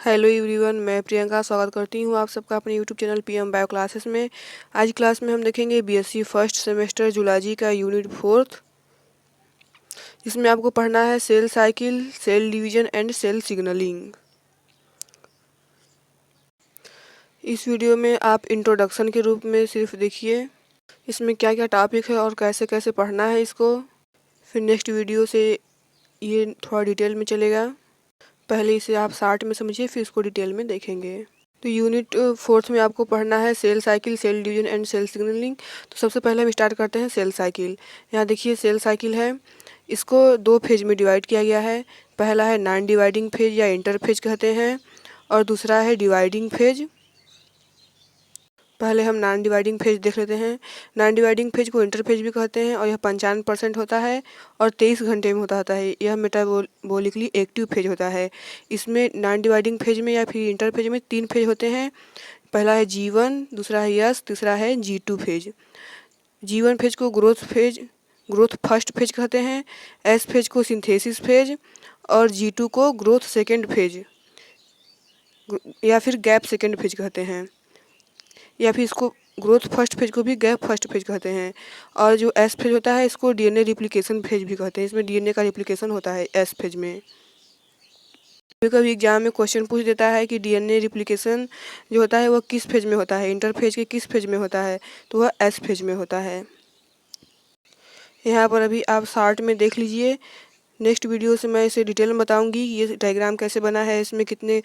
Hello everyone, मैं प्रियंका स्वागत करती हूँ आप सबका अपने YouTube channel PM bio classes में। आज क्लास में हम देखेंगे बीएससी फर्स्ट सेमेस्टर जूलॉजी का यूनिट 4, जिसमें आपको पढ़ना है cell cycle, cell division and cell signalling. इस वीडियो में आप इंट्रोडक्शन के रूप में सिर्फ देखिए इसमें क्या क्या टॉपिक है और कैसे कैसे पढ़ना है इसको। फिर नेक्स्ट वीडियो से ये थोड़ा डिटेल में चलेगा। पहले इसे आप शार्ट में समझिए, फिर इसको डिटेल में देखेंगे। तो यूनिट 4 में आपको पढ़ना है cell cycle, cell division and cell signalling. तो सबसे पहले हम स्टार्ट करते हैं सेल साइकिल। यहाँ देखिए सेल साइकिल है, इसको दो फेज में डिवाइड किया गया है। पहला है नॉन डिवाइडिंग फेज या इंटर फेज कहते हैं, और दूसरा है डिवाइडिंग फेज। पहले हम नॉन डिवाइडिंग फेज देख लेते हैं। नॉन डिवाइडिंग फेज को इंटर फेज भी कहते हैं, और यह 95% होता है और 23 घंटे में होता है। यह मेटाबोलिकली एक्टिव फेज होता है। इसमें नॉन डिवाइडिंग फेज में या फिर इंटर फेज में 3 फेज होते हैं। पहला है G1, दूसरा है यस, तीसरा है G2 फेज। G1 फेज को ग्रोथ फर्स्ट फेज कहते हैं, एस फेज को सिंथेसिस फेज, और G2 को ग्रोथ सेकेंड फेज या फिर गैप सेकेंड फेज कहते हैं, या फिर इसको ग्रोथ फर्स्ट फेज को भी गैप फर्स्ट फेज कहते हैं। और जो एस फेज होता है इसको डीएनए रिप्लिकेशन फेज भी कहते हैं। इसमें डीएनए का रिप्लिकेशन होता है एस फेज में। कभी कभी एग्जाम में क्वेश्चन पूछ देता है कि डीएनए रिप्लिकेशन जो होता है वह किस फेज में होता है, इंटर फेज के किस फेज में होता है, तो वह एस फेज में होता है। यहाँ पर अभी आप शार्ट में देख लीजिए। नेक्स्ट वीडियो से मैं इसे डिटेल में बताऊंगी। ये डायग्राम कैसे बना है, इसमें कितने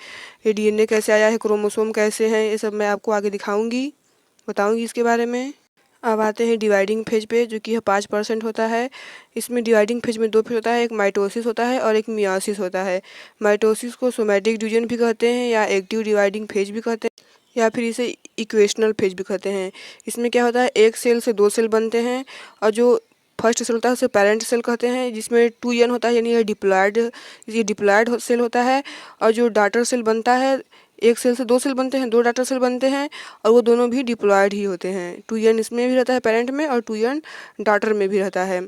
डीएनए कैसे आया है, क्रोमोसोम कैसे हैं, ये सब मैं आपको आगे दिखाऊंगी, बताऊंगी इसके बारे में। अब आते हैं डिवाइडिंग फेज पे, जो कि 5% होता है। इसमें डिवाइडिंग फेज में दो फेज होता है, एक माइटोसिस होता है और एक मियोसिस होता है। माइटोसिस को सोमैटिक डिवीजन भी कहते हैं या एक्टिव डिवाइडिंग फेज भी कहते हैं, या फिर इसे इक्वेशनल फेज भी कहते हैं। इसमें क्या होता है, एक सेल से दो सेल बनते हैं, और जो फर्स्ट सेल होता है उसे पेरेंट सेल कहते हैं, जिसमें 2n होता है, यानी ये डिप्लॉयड सेल होता है। और जो डॉटर सेल बनता है, एक सेल से दो सेल बनते हैं, दो डॉटर सेल बनते हैं, और वो दोनों भी डिप्लॉयड ही होते हैं। 2n इसमें भी रहता है पेरेंट में, और 2n डॉटर में भी रहता है।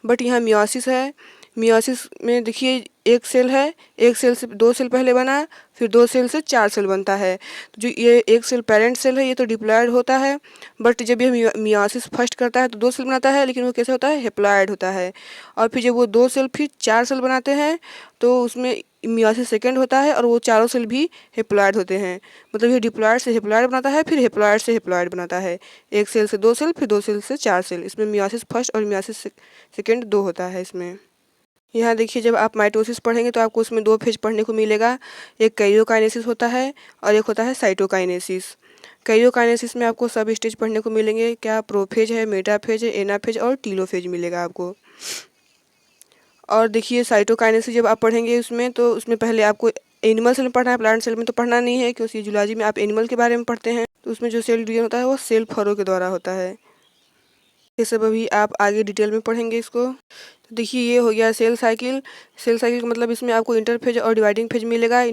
बट यहाँ मियोसिस है। मियोसिस में देखिए एक सेल है, एक सेल से दो सेल पहले बना, फिर दो सेल से चार सेल बनता है। तो जो ये एक सेल पेरेंट सेल है, ये तो डिप्लॉयड होता है। बट जब ये मियोसिस फर्स्ट करता है तो दो सेल बनाता है, लेकिन वो कैसे होता है, हेप्लॉयड होता है। और फिर जब वो दो सेल फिर चार सेल बनाते हैं तो उसमें मियोसिस सेकेंड होता है, और वो चारों सेल भी हेप्लॉयड होते हैं। मतलब ये डिप्लॉयड से हेप्लॉयड बनाता है, फिर हेप्लॉयड से हेप्लॉयड बनाता है। एक सेल से दो सेल, फिर दो सेल से चार सेल। इसमें मियोसिस फर्स्ट और मियोसिस सेकेंड दो होता है इसमें। यहाँ देखिए जब आप माइटोसिस पढ़ेंगे तो आपको उसमें दो फेज पढ़ने को मिलेगा। एक कैरियोकाइनेसिस होता है और एक होता है साइटोकाइनेसिस। कैरियोकाइनेसिस में आपको सब स्टेज पढ़ने को मिलेंगे। क्या प्रोफेज है, मेटाफेज है, एनाफेज और टीलोफेज मिलेगा आपको। और देखिए साइटोकाइनेसिस जब आप पढ़ेंगे उसमें, तो उसमें पहले आपको एनिमल सेल में पढ़ना है, प्लांट सेल में तो पढ़ना नहीं है, क्योंकि जूलॉजी में आप एनिमल के बारे में पढ़ते हैं। तो उसमें जो सेल डिवीजन होता है वो सेल फरो के द्वारा होता है। ये सब अभी आप आगे डिटेल में पढ़ेंगे इसको। तो देखिए ये हो गया सेल साइकिल। सेल साइकिल का मतलब इसमें आपको इंटरफेज और डिवाइडिंग फेज मिलेगा।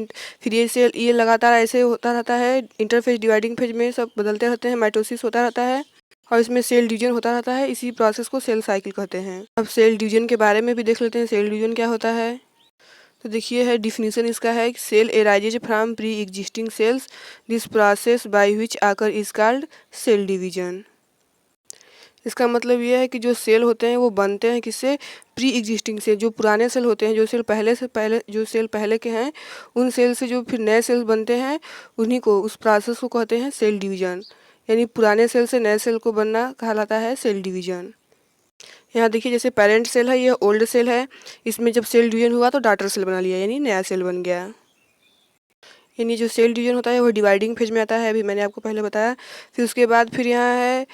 फिर ये लगातार ऐसे होता रहता है। इंटरफेज डिवाइडिंग फेज में सब बदलते रहते हैं, माइटोसिस होता रहता है, और इसमें सेल डिवीजन होता रहता है। इसी प्रोसेस को सेल साइकिल कहते हैं। अब सेल डिवीजन के बारे में भी देख लेते हैं, सेल डिवीजन क्या होता है। तो देखिए है डिफिनीसन इसका है, cell arises from pre existing cells, this process by which आकर इज कॉल्ड सेल डिवीजन। इसका मतलब ये है कि जो सेल होते हैं वो बनते हैं किससे, प्री एग्जिस्टिंग से। जो पुराने सेल होते हैं, जो सेल पहले के हैं, उन सेल से जो फिर नए सेल बनते हैं, उन्हीं को, उस प्रोसेस को कहते हैं सेल डिवीजन। यानी पुराने सेल से नए सेल को बनना कहलाता है सेल डिवीजन। यहाँ देखिए जैसे पेरेंट सेल है, ये ओल्ड सेल है। इसमें जब सेल डिवीजन हुआ तो डॉटर सेल बना लिया, यानी नया सेल बन गया। यानी जो सेल डिवीजन होता है वो डिवाइडिंग फेज में आता है, अभी मैंने आपको पहले बताया। फिर उसके बाद फिर यहाँ है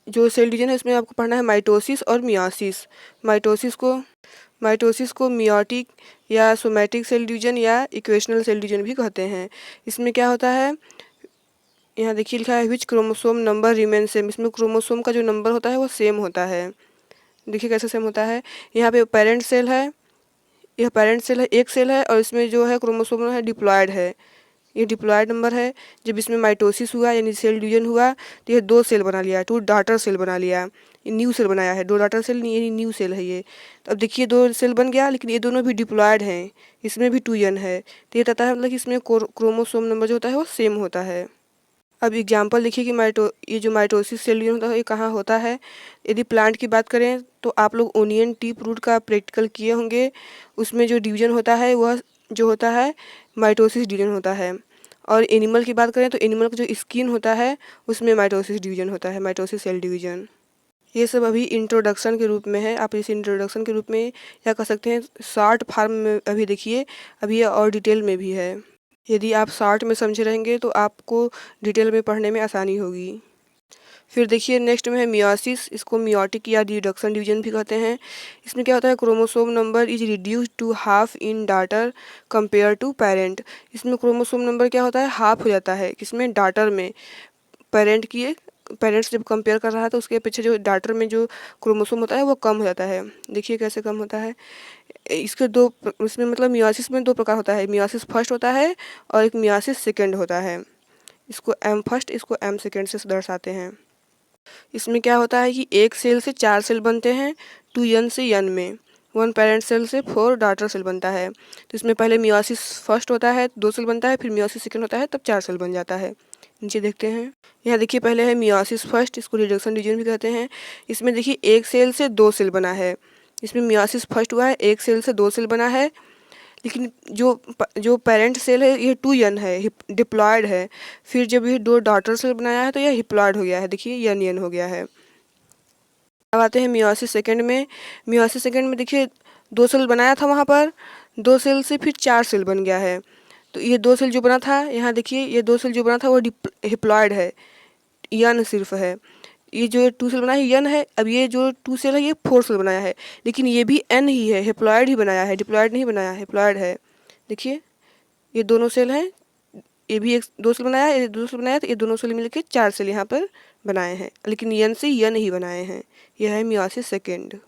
जो सेल डिवीजन है, इसमें आपको पढ़ना है माइटोसिस और मियोसिस। माइटोसिस को मियोटिक या सोमैटिक सेल डिवीजन या इक्वेशनल सेल डिवीजन भी कहते हैं। इसमें क्या होता है, यहाँ देखिए लिखा है विच क्रोमोसोम नंबर रिमेन सेम। इसमें क्रोमोसोम का जो नंबर होता है वो सेम होता है। देखिए कैसे सेम होता है। यहाँ पे पेरेंट सेल है, यह पेरेंट सेल है, एक सेल है, और इसमें जो है क्रोमोसोम है डिप्लॉयड है। ये डिप्लॉयड नंबर है। जब इसमें माइटोसिस हुआ यानी सेल डिवीजन हुआ तो ये 2 सेल बना लिया, 2 डॉटर सेल बना लिया, ये न्यू सेल बनाया है, 2 डॉटर सेल नहीं, ये न्यू सेल है ये। तो अब देखिए 2 सेल बन गया, लेकिन ये दोनों भी डिप्लॉयड हैं, इसमें भी 2n है, तो ये कहता है मतलब कि इसमें क्रोमोसोम नंबर जो होता है वो सेम होता है। अब एग्जाम्पल देखिए कि ये जो माइटोसिस सेल डिवीजन होता है ये कहाँ होता है। यदि प्लांट की बात करें तो आप लोग ओनियन टिप रूट का प्रैक्टिकल किए होंगे, उसमें जो डिवीजन होता है वह जो होता है माइटोसिस डिवीजन होता है। और एनिमल की बात करें तो एनिमल का जो स्किन होता है उसमें माइटोसिस डिवीजन होता है, माइटोसिस सेल डिवीजन। ये सब अभी इंट्रोडक्शन के रूप में है, आप इसे इंट्रोडक्शन के रूप में या कह सकते हैं शॉर्ट फॉर्म में अभी देखिए, अभी ये और डिटेल में भी है। यदि आप शॉर्ट में समझे रहेंगे तो आपको डिटेल में पढ़ने में आसानी होगी। फिर देखिए नेक्स्ट में है मियोसिस, इसको मियोटिक या रिडक्शन डिवीजन भी कहते हैं। इसमें क्या होता है, chromosome number is reduce to half in daughter compare to parent. इसमें क्रोमोसोम नंबर क्या होता है, हाफ हो जाता है, किसमें, डॉटर में। पेरेंट्स जब कंपेयर कर रहा है तो उसके पीछे जो डॉटर में जो क्रोमोसोम होता है वो कम हो जाता है। देखिए कैसे कम होता है। इसमें मतलब मियोसिस में 2 प्रकार होता है, मियोसिस फर्स्ट होता है और एक मियोसिस सेकेंड होता है। इसको एम फर्स्ट, इसको एम सेकेंड से दर्शाते हैं। इसमें क्या होता है कि एक सेल से 4 सेल बनते हैं 2n से n में, 1 पेरेंट सेल से 4 डॉटर सेल बनता है। तो इसमें पहले मियोसिस फर्स्ट होता है 2 सेल बनता है, फिर मियोसिस सेकेंड होता है तब 4 सेल बन जाता है। नीचे देखते हैं, यहाँ देखिए पहले है मियोसिस फर्स्ट, इसको रिडक्शन डिवीजन भी कहते हैं। इसमें देखिए एक सेल से 2 सेल बना है, इसमें मियोसिस फर्स्ट हुआ है, एक सेल से 2 सेल बना है, लेकिन जो पेरेंट सेल है ये 2n है, डिप्लॉयड है। फिर जब ये 2 डॉटर सेल बनाया है तो यह हिप्लॉयड हो गया है, देखिए n हो गया है। अब आते हैं मियोसिस सेकेंड में। मियोसिस सेकेंड में देखिए 2 सेल बनाया था, वहाँ पर 2 सेल से फिर 4 सेल बन गया है। तो ये 2 सेल जो बना था, यहाँ देखिए ये 2 सेल जो बना था वो हिप्लॉयड है, n सिर्फ है। ये जो 2 सेल बनाया है n है, अब ये जो 2 सेल है ये 4 सेल बनाया है, लेकिन ये भी n ही है, हिप्लॉयड ही बनाया है, डिप्लॉयड नहीं बनाया, हिप्लॉयड है। देखिए ये दोनों सेल हैं, ये भी 2 सेल बनाया है, ये 2 सेल बनाया, तो ये दोनों सेल मिलकर 4 सेल यहाँ पर बनाए हैं, लेकिन n से n ही बनाए हैं। यह है मियोसिस सेकेंड।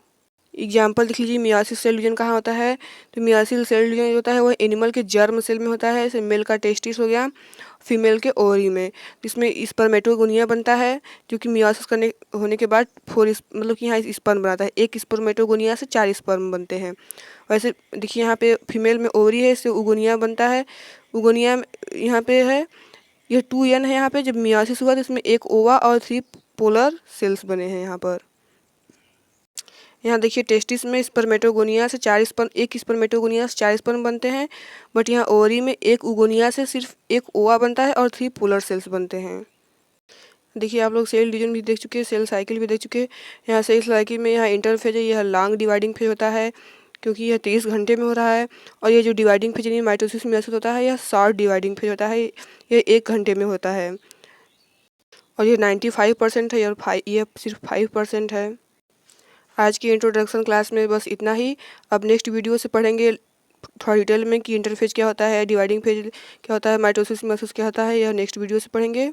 एग्जाम्पल देख लीजिए, मियोसिस सेल डिवीजन कहाँ होता है, तो मियोसिस सेल डिवीजन होता है वह एनिमल के जर्म सेल में होता है, जैसे मेल का टेस्टिस हो गया, फीमेल के ओवरी में, जिसमें स्पर्मेटोगोनिया बनता है, जो कि मियोसिस करने होने के बाद 4 मतलब कि यहाँ स्पर्म बनाता है, एक स्पर्मेटोगोनिया से 4 स्पर्म बनते हैं। वैसे देखिए यहाँ पे फीमेल में ओवरी है, इससे उगोनिया बनता है, उगोनिया यहाँ पे है, यह 2n है। यहाँ पे जब मियोसिस हुआ तो इसमें एक ओवा और 3 पोलर सेल्स बने हैं यहाँ पर। यहाँ देखिए टेस्टिस में स्पर्मेटोगोनिया से 4 स्पर्म, एक स्पर्मेटोगोनिया से 4 स्पर्म बनते हैं, बट यहाँ ओवरी में एक उगोनिया से सिर्फ एक ओवा बनता है और 3 पोलर सेल्स बनते हैं। देखिए आप लोग सेल डिवीजन भी देख चुके हैं, सेल साइकिल भी देख चुके हैं। यहाँ सेल साइकिल में यहाँ इंटरफेज है, यह लॉन्ग डिवाइडिंग फेज होता है क्योंकि यह 23 घंटे में हो रहा है, और ये जो डिवाइडिंग फेज यानी माइटोसिस मियोसिस होता है यह शॉर्ट डिवाइडिंग फेज होता है, यह 1 घंटे में होता है, और ये 95% है और यह सिर्फ 5% है। आज की इंट्रोडक्शन क्लास में बस इतना ही। अब नेक्स्ट वीडियो से पढ़ेंगे थोड़ा डिटेल में कि इंटरफेज क्या होता है, डिवाइडिंग फेज क्या होता है, माइटोसिस मियोसिस क्या होता है, यह नेक्स्ट वीडियो से पढ़ेंगे।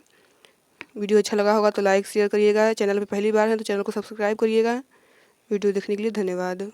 वीडियो अच्छा लगा होगा तो लाइक शेयर करिएगा, चैनल पे पहली बार है तो चैनल को सब्सक्राइब करिएगा। वीडियो देखने के लिए धन्यवाद।